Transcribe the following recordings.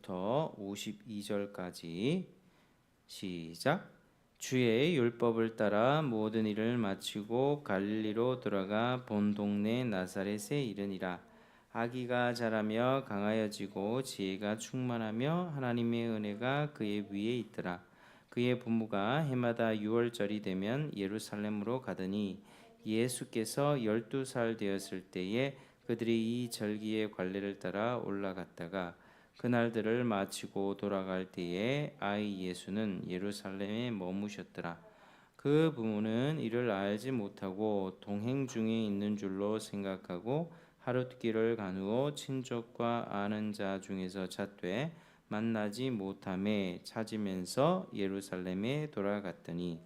1절부터 52절까지 시작. 주의 율법을 따라 모든 일을 마치고 갈릴리로 돌아가 본 동네 나사렛에 이르니라. 아기가 자라며 강하여지고 지혜가 충만하며 하나님의 은혜가 그의 위에 있더라. 그의 부모가 해마다 유월절이 되면 예루살렘으로 가더니 예수께서 12살 되었을 때에 그들이 이 절기의 관례를 따라 올라갔다가 그날들을 마치고 돌아갈 때에 아이 예수는 예루살렘에 머무셨더라. 그 부모는 이를 알지 못하고 동행 중에 있는 줄로 생각하고 하룻길을 간 후 친족과 아는 자 중에서 찾되 만나지 못하매 찾으면서 예루살렘에 돌아갔더니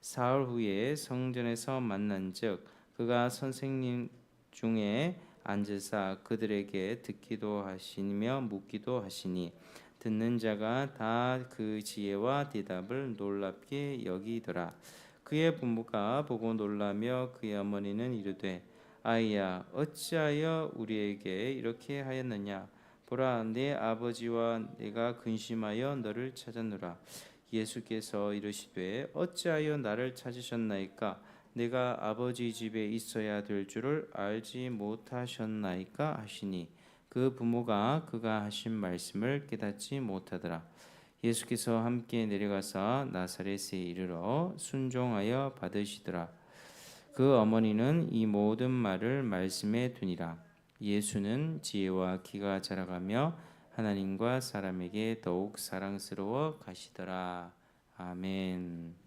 사흘 후에 성전에서 만난즉 그가 선생님 중에 앉으사 그들에게 듣기도 하시며 묻기도 하시니 듣는 자가 다 그 지혜와 대답을 놀랍게 여기더라. 그의 부모가 보고 놀라며 그의 어머니는 이르되 아이야 어찌하여 우리에게 이렇게 하였느냐. 보라 내 아버지와 내가 근심하여 너를 찾았노라. 예수께서 이르시되 어찌하여 나를 찾으셨나이까. 내가 아버지 집에 있어야 될 줄을 알지 못하셨나이까 하시니 그 부모가 그가 하신 말씀을 깨닫지 못하더라. 예수께서 함께 내려가사 나사렛에 이르러 순종하여 받으시더라. 그 어머니는 이 모든 말을 말씀에 두니라. 예수는 지혜와 키가 자라가며 하나님과 사람에게 더욱 사랑스러워 가시더라. 아멘.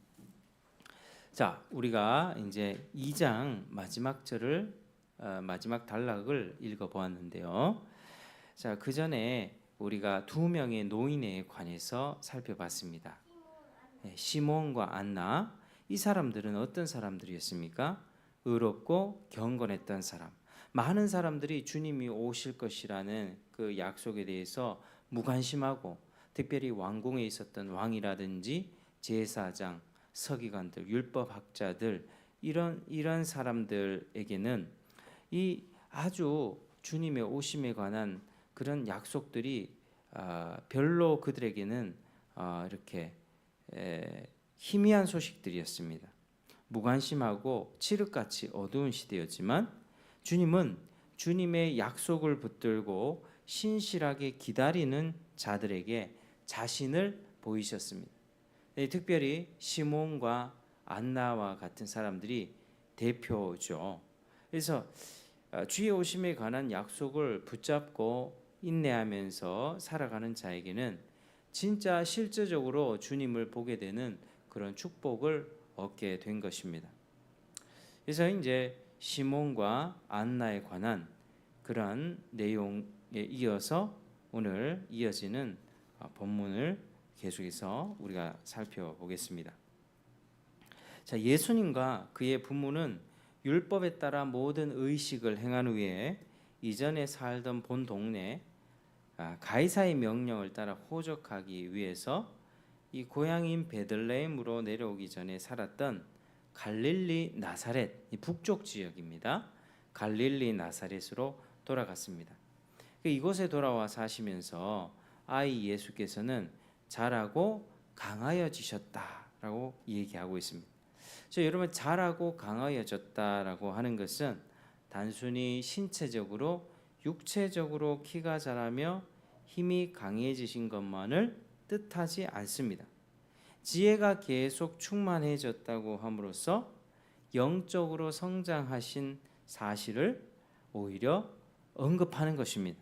자, 우리가 이제 2장 마지막 절을 마지막 단락을 읽어 보았는데요. 자, 그 전에 우리가 두 명의 노인에 관해서 살펴봤습니다. 시몬과 안나. 이 사람들은 어떤 사람들이었습니까? 의롭고 경건했던 사람. 많은 사람들이 주님이 오실 것이라는 그 약속에 대해서 무관심하고 특별히 왕궁에 있었던 왕이라든지 제사장, 서기관들, 율법학자들 이런 사람들에게는 이 아주 주님의 오심에 관한 그런 약속들이 별로 그들에게는 이렇게 희미한 소식들이었습니다. 무관심하고 칠흑같이 어두운 시대였지만 주님은 주님의 약속을 붙들고 신실하게 기다리는 자들에게 자신을 보이셨습니다. 특별히 시몬과 안나와 같은 사람들이 대표죠. 그래서 주의 오심에 관한 약속을 붙잡고 인내하면서 살아가는 자에게는 진짜 실제적으로 주님을 보게 되는 그런 축복을 얻게 된 것입니다. 그래서 이제 시몬과 안나에 관한 그런 내용에 이어서 오늘 이어지는 본문을 계속해서 우리가 살펴보겠습니다. 자, 예수님과 그의 부모는 율법에 따라 모든 의식을 행한 후에 이전에 살던 본 동네 가이사의 명령을 따라 호적하기 위해서 이 고향인 베들레헴으로 내려오기 전에 살았던 갈릴리 나사렛, 이 북쪽 지역입니다. 갈릴리 나사렛으로 돌아갔습니다. 이곳에 돌아와 사시면서 아이 예수께서는 자라고 강하여지셨다라고 얘기하고 있습니다. 여러분, 자라고 강하여졌다라고 하는 것은 단순히 신체적으로 육체적으로 키가 자라며 힘이 강해지신 것만을 뜻하지 않습니다. 지혜가 계속 충만해졌다고 함으로써 영적으로 성장하신 사실을 오히려 언급하는 것입니다.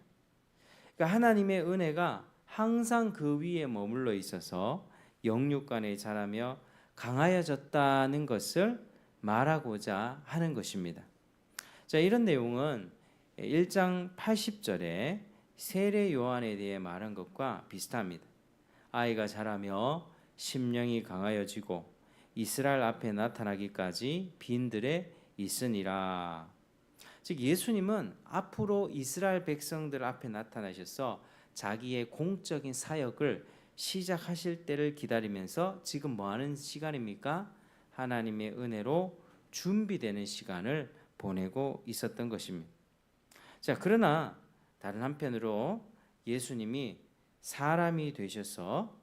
그러니까 하나님의 은혜가 항상 그 위에 머물러 있어서 영육간에 자라며 강하여졌다는 것을 말하고자 하는 것입니다. 자, 이런 내용은 1장 80절에 세례 요한에 대해 말한 것과 비슷합니다. 아이가 자라며 심령이 강하여지고 이스라엘 앞에 나타나기까지 빈들에 있으니라. 즉 예수님은 앞으로 이스라엘 백성들 앞에 나타나셔서 자기의 공적인 사역을 시작하실 때를 기다리면서 지금 뭐 하는 시간입니까? 하나님의 은혜로 준비되는 시간을 보내고 있었던 것입니다. 자, 그러나 다른 한편으로 예수님이 사람이 되셔서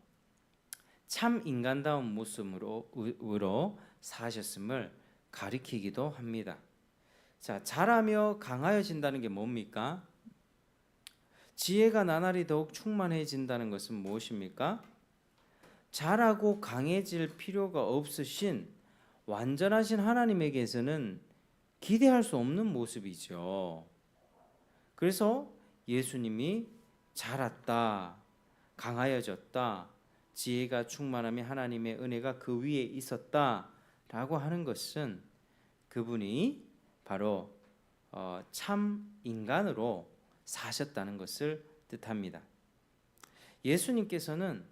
참 인간다운 모습으로 사셨음을 가리키기도 합니다. 자, 자라며 강하여진다는 게 뭡니까? 지혜가 나날이 더욱 충만해진다는 것은 무엇입니까? 자라고 강해질 필요가 없으신 완전하신 하나님에게서는 기대할 수 없는 모습이죠. 그래서 예수님이 자랐다, 강하여졌다, 지혜가 충만하며 하나님의 은혜가 그 위에 있었다라고 하는 것은 그분이 바로 참 인간으로 사셨다는 것을 뜻합니다. 예수님께서는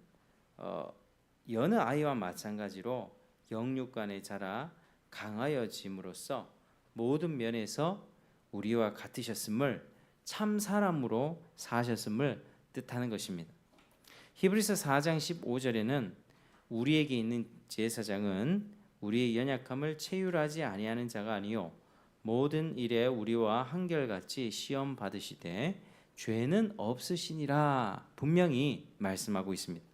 여느 아이와 마찬가지로 영육간에 자라 강하여짐으로써 모든 면에서 우리와 같으셨음을 참 사람으로 사셨음을 뜻하는 것입니다. 히브리서 4장 15절에는 우리에게 있는 제사장은 우리의 연약함을 체휼하지 아니하는 자가 아니요 모든 일에 우리와 한결같이 시험 받으시되 죄는 없으시니라 분명히 말씀하고 있습니다.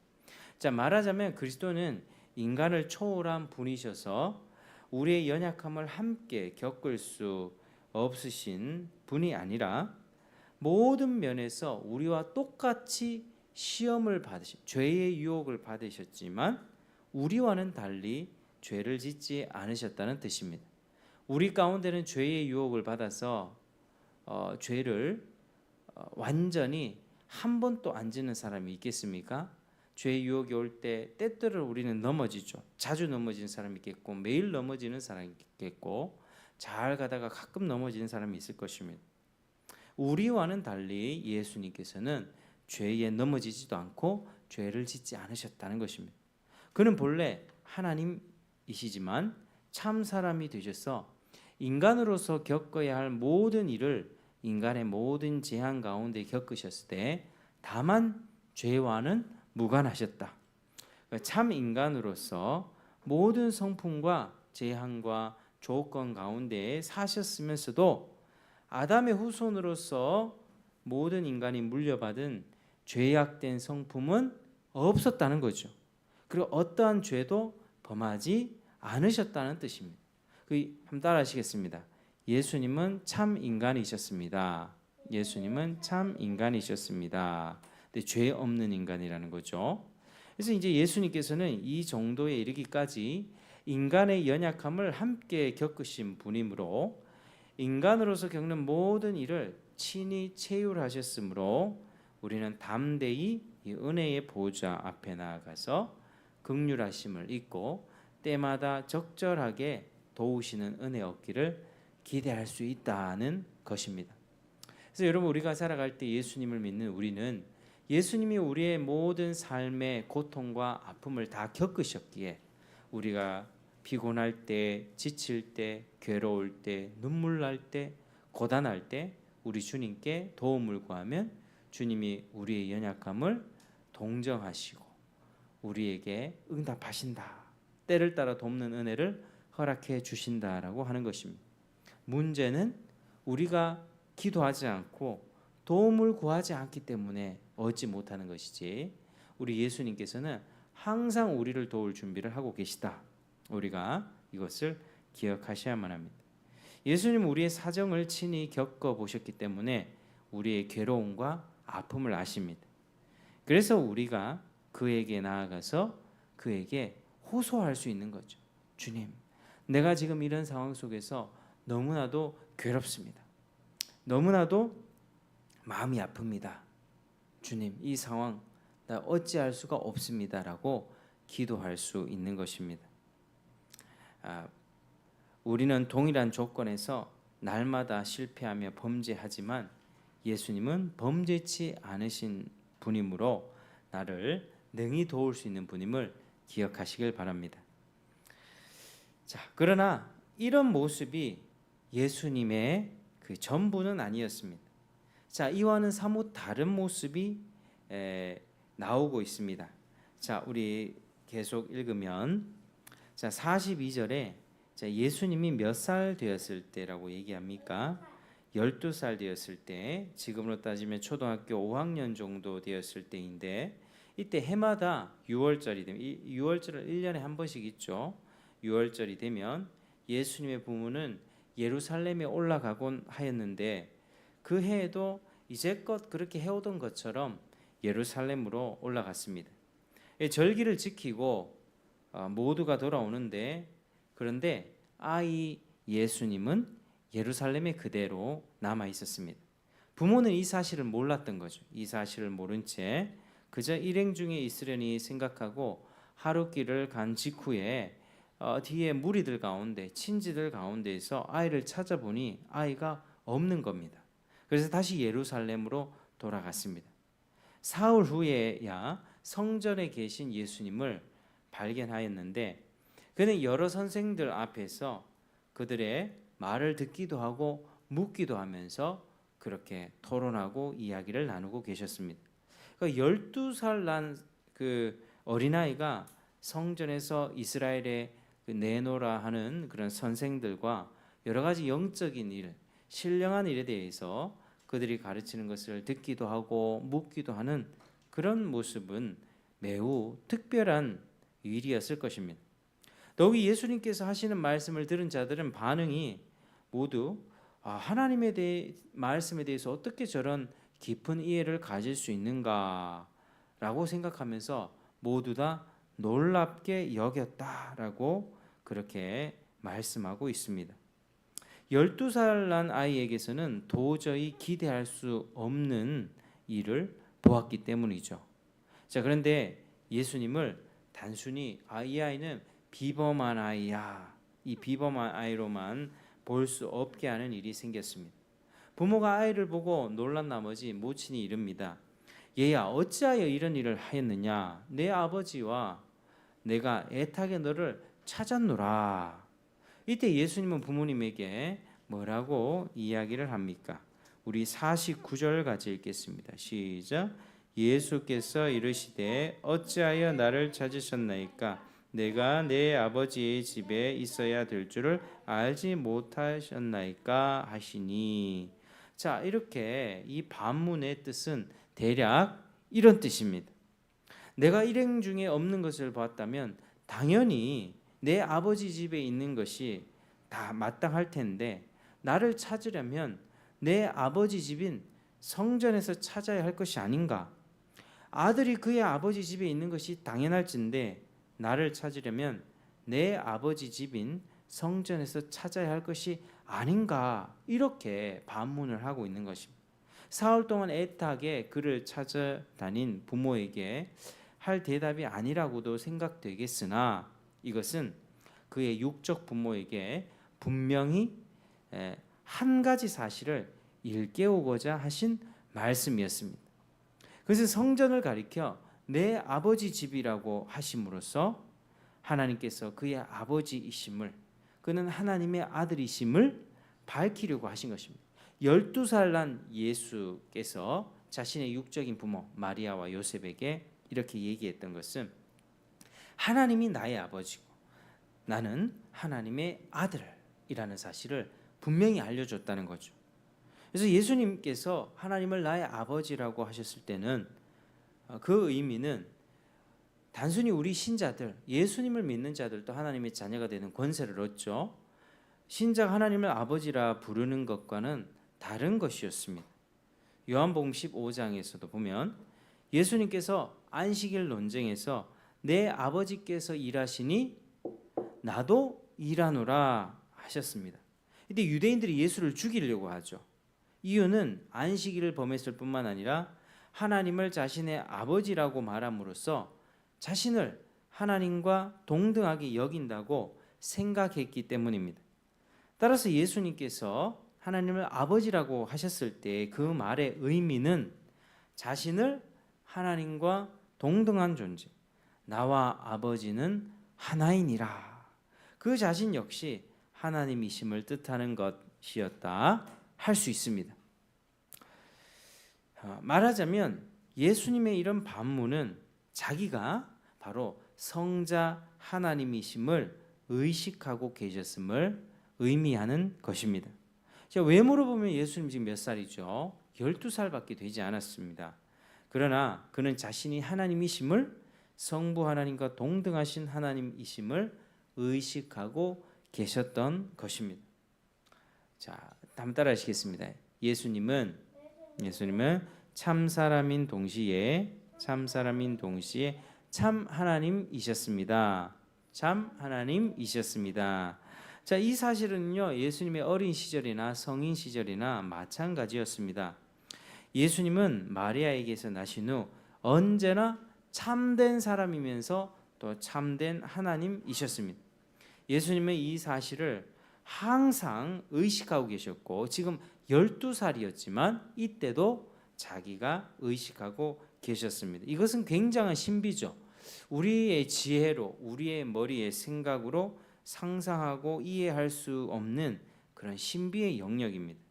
자, 말하자면 그리스도는 인간을 초월한 분이셔서 우리의 연약함을 함께 겪을 수 없으신 분이 아니라 모든 면에서 우리와 똑같이 시험을 받으신 죄의 유혹을 받으셨지만 우리와는 달리 죄를 짓지 않으셨다는 뜻입니다. 우리 가운데는 죄의 유혹을 받아서 죄를 완전히 한 번도 안 짓는 사람이 있겠습니까? 죄의 유혹이 올 때 때때로 우리는 넘어지죠. 자주 넘어지는 사람이 있겠고 매일 넘어지는 사람이 있겠고 잘 가다가 가끔 넘어지는 사람이 있을 것입니다. 우리와는 달리 예수님께서는 죄에 넘어지지도 않고 죄를 짓지 않으셨다는 것입니다. 그는 본래 하나님이시지만 참 사람이 되셔서 인간으로서 겪어야 할 모든 일을 인간의 모든 재앙 가운데 겪으셨을 때 다만 죄와는 무관하셨다. 참 인간으로서 모든 성품과 재앙과 조건 가운데 사셨으면서도 아담의 후손으로서 모든 인간이 물려받은 죄악된 성품은 없었다는 거죠. 그리고 어떠한 죄도 범하지 않으셨다는 뜻입니다. 한번 따라 하시겠습니다. 예수님은 참 인간이셨습니다. 예수님은 참 인간이셨습니다. 근데 죄 없는 인간이라는 거죠. 그래서 이제 예수님께서는 이 정도에 이르기까지 인간의 연약함을 함께 겪으신 분이므로 인간으로서 겪는 모든 일을 친히 체휼하셨으므로 우리는 담대히 이 은혜의 보좌 앞에 나아가서 긍휼하심을 잊고 때마다 적절하게 도우시는 은혜 얻기를 기대할 수 있다는 것입니다. 그래서 여러분 우리가 살아갈 때 예수님을 믿는 우리는 예수님이 우리의 모든 삶의 고통과 아픔을 다 겪으셨기에 우리가 피곤할 때, 지칠 때, 괴로울 때, 눈물 날 때, 고단할 때 우리 주님께 도움을 구하면 주님이 우리의 연약함을 동정하시고 우리에게 응답하신다. 때를 따라 돕는 은혜를 허락해 주신다라고 하는 것입니다. 문제는 우리가 기도하지 않고 도움을 구하지 않기 때문에 얻지 못하는 것이지 우리 예수님께서는 항상 우리를 도울 준비를 하고 계시다. 우리가 이것을 기억하셔야만 합니다. 예수님 우리의 사정을 친히 겪어보셨기 때문에 우리의 괴로움과 아픔을 아십니다. 그래서 우리가 그에게 나아가서 그에게 호소할 수 있는 거죠. 주님, 내가 지금 이런 상황 속에서 너무나도 괴롭습니다. 너무나도 마음이 아픕니다. 주님, 이 상황 나 어찌할 수가 없습니다라고 기도할 수 있는 것입니다. 우리는 동일한 조건에서 날마다 실패하며 범죄하지만 예수님은 범죄치 않으신 분이므로 나를 능히 도울 수 있는 분임을 기억하시길 바랍니다. 자, 그러나 이런 모습이 예수님의 그 전부는 아니었습니다. 자, 이와는 사뭇 다른 모습이 나오고 있습니다. 자, 우리 계속 읽으면 자, 42절에 자, 예수님이 몇 살 되었을 때라고 얘기합니까? 12살 되었을 때, 지금으로 따지면 초등학교 5학년 정도 되었을 때인데, 이때 해마다 6월절이 되면, 이 6월절을 1년에 한 번씩 있죠. 6월절이 되면 예수님의 부모는 예루살렘에 올라가곤 하였는데, 그 해에도 이제껏 그렇게 해오던 것처럼 예루살렘으로 올라갔습니다. 절기를 지키고 모두가 돌아오는데, 그런데 아이 예수님은 예루살렘에 그대로 남아 있었습니다. 부모는 이 사실을 몰랐던 거죠. 이 사실을 모른 채 그저 일행 중에 있으려니 생각하고 하룻길을 간 직후에 뒤에 무리들 가운데, 친지들 가운데에서 아이를 찾아보니 아이가 없는 겁니다. 그래서 다시 예루살렘으로 돌아갔습니다. 사흘 후에야 성전에 계신 예수님을 발견하였는데, 그는 여러 선생들 앞에서 그들의 말을 듣기도 하고 묻기도 하면서 그렇게 토론하고 이야기를 나누고 계셨습니다. 그러니까 12살 난 그 어린아이가 성전에서 이스라엘에 내노라 하는 그런 선생들과 여러 가지 영적인 일, 신령한 일에 대해서 그들이 가르치는 것을 듣기도 하고 묻기도 하는 그런 모습은 매우 특별한 일이었을 것입니다. 더욱이 예수님께서 하시는 말씀을 들은 자들은 반응이 모두 하나님에 대해 말씀에 대해서 어떻게 저런 깊은 이해를 가질 수 있는가라고 생각하면서 모두 다 놀랍게 여겼다라고 그렇게 말씀하고 있습니다. 12살 난 아이에게서는 도저히 기대할 수 없는 일을 보았기 때문이죠. 자, 그런데 예수님을 단순히 이 아이는 비범한 아이야, 이 비범한 아이로만 볼 수 없게 하는 일이 생겼습니다. 부모가 아이를 보고 놀란 나머지 모친이 이릅니다. 얘야, 어찌하여 이런 일을 하였느냐? 내 아버지와 내가 애타게 너를 찾았노라. 이때 예수님은 부모님에게 뭐라고 이야기를 합니까? 우리 49절 같이 읽겠습니다. 시작. 예수께서 이르시되 어찌하여 나를 찾으셨나이까? 내가 내 아버지의 집에 있어야 될 줄을 알지 못하셨나이까 하시니. 자, 이렇게 이 반문의 뜻은 대략 이런 뜻입니다. 내가 일행 중에 없는 것을 봤다면 당연히 내 아버지 집에 있는 것이 다 마땅할 텐데, 나를 찾으려면 내 아버지 집인 성전에서 찾아야 할 것이 아닌가? 아들이 그의 아버지 집에 있는 것이 당연할진데 나를 찾으려면 내 아버지 집인 성전에서 찾아야 할 것이 아닌가? 이렇게 반문을 하고 있는 것입니다. 사흘 동안 애타게 그를 찾아다닌 부모에게 할 대답이 아니라고도 생각되겠으나, 이것은 그의 육적 부모에게 분명히 한 가지 사실을 일깨우고자 하신 말씀이었습니다. 그래서 성전을 가리켜 내 아버지 집이라고 하심으로써 하나님께서 그의 아버지이심을, 그는 하나님의 아들이심을 밝히려고 하신 것입니다. 12살 난 예수께서 자신의 육적인 부모 마리아와 요셉에게 이렇게 얘기했던 것은 하나님이 나의 아버지고 나는 하나님의 아들이라는 사실을 분명히 알려줬다는 거죠. 그래서 예수님께서 하나님을 나의 아버지라고 하셨을 때는 그 의미는 단순히 우리 신자들, 예수님을 믿는 자들도 하나님의 자녀가 되는 권세를 얻죠. 신자가 하나님을 아버지라 부르는 것과는 다른 것이었습니다. 요한복음 15장에서도 보면 예수님께서 안식일 논쟁에서 내 아버지께서 일하시니 나도 일하노라 하셨습니다. 이때 유대인들이 예수를 죽이려고 하죠. 이유는 안식일을 범했을 뿐만 아니라 하나님을 자신의 아버지라고 말함으로써 자신을 하나님과 동등하게 여긴다고 생각했기 때문입니다. 따라서 예수님께서 하나님을 아버지라고 하셨을 때 그 말의 의미는 자신을 하나님과 동등한 존재, 나와 아버지는 하나이니라, 그 자신 역시 하나님이심을 뜻하는 것이었다 할 수 있습니다. 말하자면 예수님의 이런 반문은 자기가 바로 성자 하나님이심을 의식하고 계셨음을 의미하는 것입니다. 자, 외모로 보면 예수님 지금 몇 살이죠? 12살밖에 되지 않았습니다. 그러나 그는 자신이 하나님이심을, 성부 하나님과 동등하신 하나님이심을 의식하고 계셨던 것입니다. 자, 다음 따라 하시겠습니다. 예수님은 참 사람인 동시에 참 하나님이셨습니다. 참 하나님이셨습니다. 자, 이 사실은요, 예수님의 어린 시절이나 성인 시절이나 마찬가지였습니다. 예수님은 마리아에게서 나신 후 언제나 참된 사람이면서 또 참된 하나님이셨습니다. 예수님은 이 사실을 항상 의식하고 계셨고, 지금 12살이었지만 이때도 자기가 의식하고 계셨습니다. 이것은 굉장한 신비죠. 우리의 지혜로, 우리의 머리의 생각으로 상상하고 이해할 수 없는 그런 신비의 영역입니다.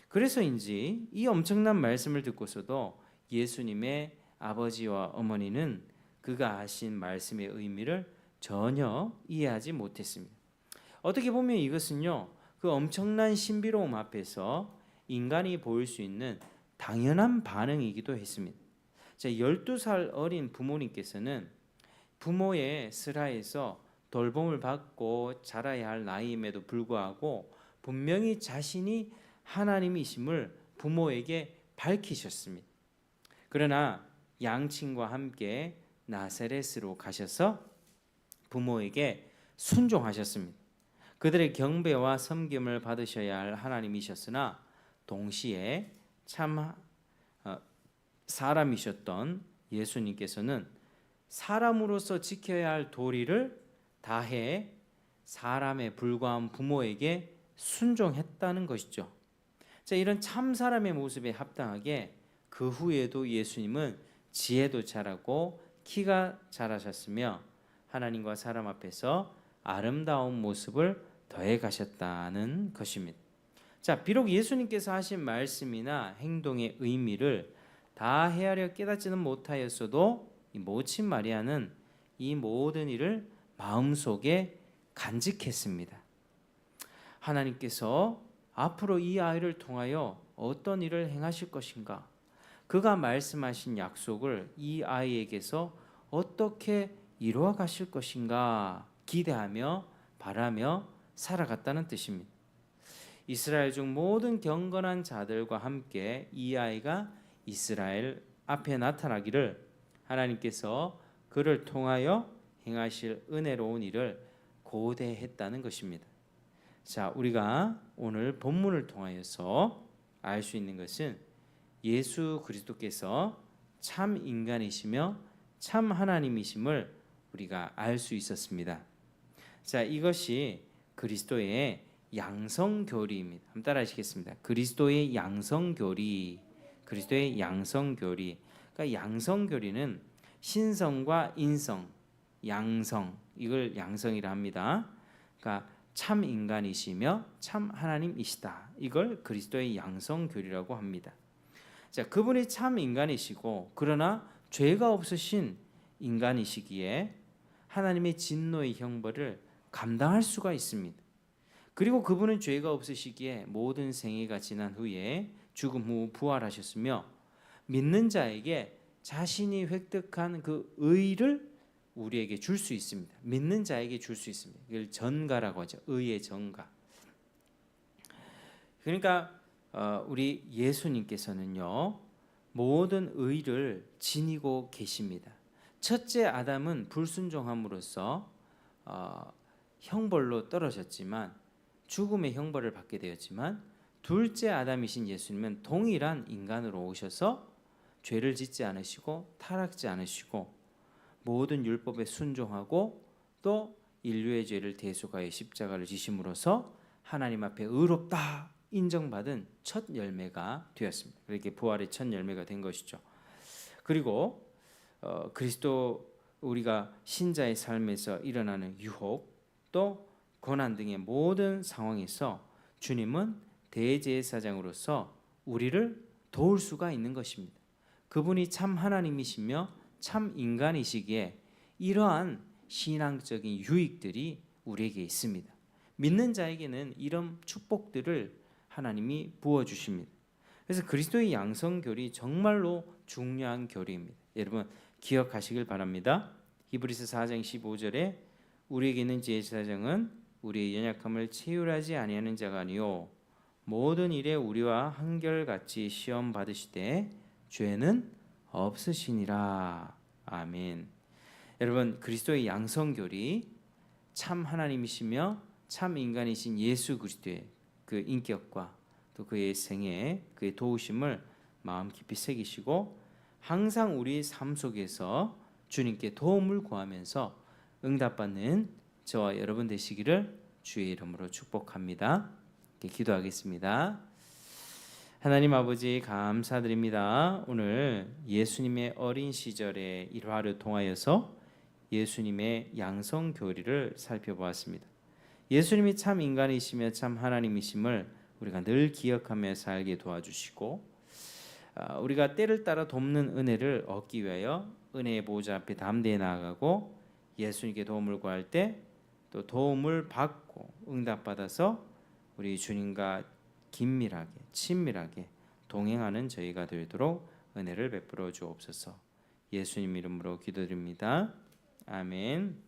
그래서인지 이 엄청난 말씀을 듣고서도 예수님의 아버지와 어머니는 그가 하신 말씀의 의미를 전혀 이해하지 못했습니다. 어떻게 보면 이것은요, 그 엄청난 신비로움 앞에서 인간이 보일 수 있는 당연한 반응이기도 했습니다. 자, 12살 어린 부모님께서는 부모의 슬하에서 돌봄을 받고 자라야 할 나이임에도 불구하고 분명히 자신이 하나님이심을 부모에게 밝히셨습니다. 그러나 양친과 함께 나사렛으로 가셔서 부모에게 순종하셨습니다. 그들의 경배와 섬김을 받으셔야 할 하나님이셨으나 동시에 참 사람이셨던 예수님께서는 사람으로서 지켜야 할 도리를 다해 사람에 불과한 부모에게 순종했다는 것이죠. 자, 이런 참 사람의 모습에 합당하게 그 후에도 예수님은 지혜도 잘하고 키가 잘하셨으며 하나님과 사람 앞에서 아름다운 모습을 더해 가셨다는 것입니다. 자, 비록 예수님께서 하신 말씀이나 행동의 의미를 다 헤아려 깨닫지는 못하였어도 이 모친 마리아는 이 모든 일을 마음속에 간직했습니다. 하나님께서 앞으로 이 아이를 통하여 어떤 일을 행하실 것인가, 그가 말씀하신 약속을 이 아이에게서 어떻게 이루어 가실 것인가 기대하며 바라며 살아갔다는 뜻입니다. 이스라엘 중 모든 경건한 자들과 함께 이 아이가 이스라엘 앞에 나타나기를 하나님께서 그를 통하여 행하실 은혜로운 일을 고대했다는 것입니다. 자, 우리가 오늘 본문을 통하여서 알 수 있는 것은 예수 그리스도께서 참 인간이시며 참 하나님이심을 우리가 알 수 있었습니다. 자, 이것이 그리스도의 양성교리입니다. 한번 따라 하시겠습니다. 그리스도의 양성교리. 그러니까 양성교리는 신성과 인성, 양성, 이걸 양성이라 합니다. 그러니까 참 인간이시며 참 하나님이시다. 이걸 그리스도의 양성교리라고 합니다. 자, 그분이 참 인간이시고 그러나 죄가 없으신 인간이시기에 하나님의 진노의 형벌을 감당할 수가 있습니다. 그리고 그분은 죄가 없으시기에 모든 생애가 지난 후에 죽음 후 부활하셨으며 믿는 자에게 자신이 획득한 그 의를 우리에게 줄 수 있습니다. 믿는 자에게 줄 수 있습니다. 이걸 전가라고 하죠. 의의 전가. 그러니까 우리 예수님께서는요, 모든 의를 지니고 계십니다. 첫째 아담은 불순종함으로써 형벌로 떨어졌지만 죽음의 형벌을 받게 되었지만 둘째 아담이신 예수님은 동일한 인간으로 오셔서 죄를 짓지 않으시고 타락지 않으시고 모든 율법에 순종하고 또 인류의 죄를 대속하여 십자가를 지심으로써 하나님 앞에 의롭다 인정받은 첫 열매가 되었습니다. 그렇게 부활의 첫 열매가 된 것이죠. 그리고 그리스도 우리가 신자의 삶에서 일어나는 유혹 또 고난 등의 모든 상황에서 주님은 대제사장으로서 우리를 도울 수가 있는 것입니다. 그분이 참 하나님이시며 참 인간이시기에 이러한 신앙적인 유익들이 우리에게 있습니다. 믿는 자에게는 이런 축복들을 하나님이 부어 주십니다. 그래서 그리스도의 양성교리 정말로 중요한 교리입니다. 여러분 기억하시길 바랍니다. 히브리서 4장 15절에 우리에게 있는 제사장은 우리의 연약함을 체휼하지 아니하는 자가 아니요 모든 일에 우리와 한결같이 시험 받으시되 죄는 없으시니라. 아멘. 여러분 그리스도의 양성교리 참 하나님이시며 참 인간이신 예수 그리스도의 그 인격과 또 그의 생애 그의 도우심을 마음 깊이 새기시고 항상 우리 삶 속에서 주님께 도움을 구하면서 응답받는 저와 여러분 되시기를 주의 이름으로 축복합니다. 기도하겠습니다. 하나님 아버지 감사드립니다. 오늘 예수님의 어린 시절의 일화를 통하여서 예수님의 양성 교리를 살펴보았습니다. 예수님이 참 인간이시며 참 하나님이심을 우리가 늘 기억하며 살게 도와주시고 우리가 때를 따라 돕는 은혜를 얻기 위하여 은혜의 보좌 앞에 담대히 나아가고 예수님께 도움을 구할 때 또 도움을 받고 응답받아서 우리 주님과 긴밀하게 친밀하게 동행하는 저희가 되도록 은혜를 베풀어 주옵소서. 예수님 이름으로 기도드립니다. 아멘.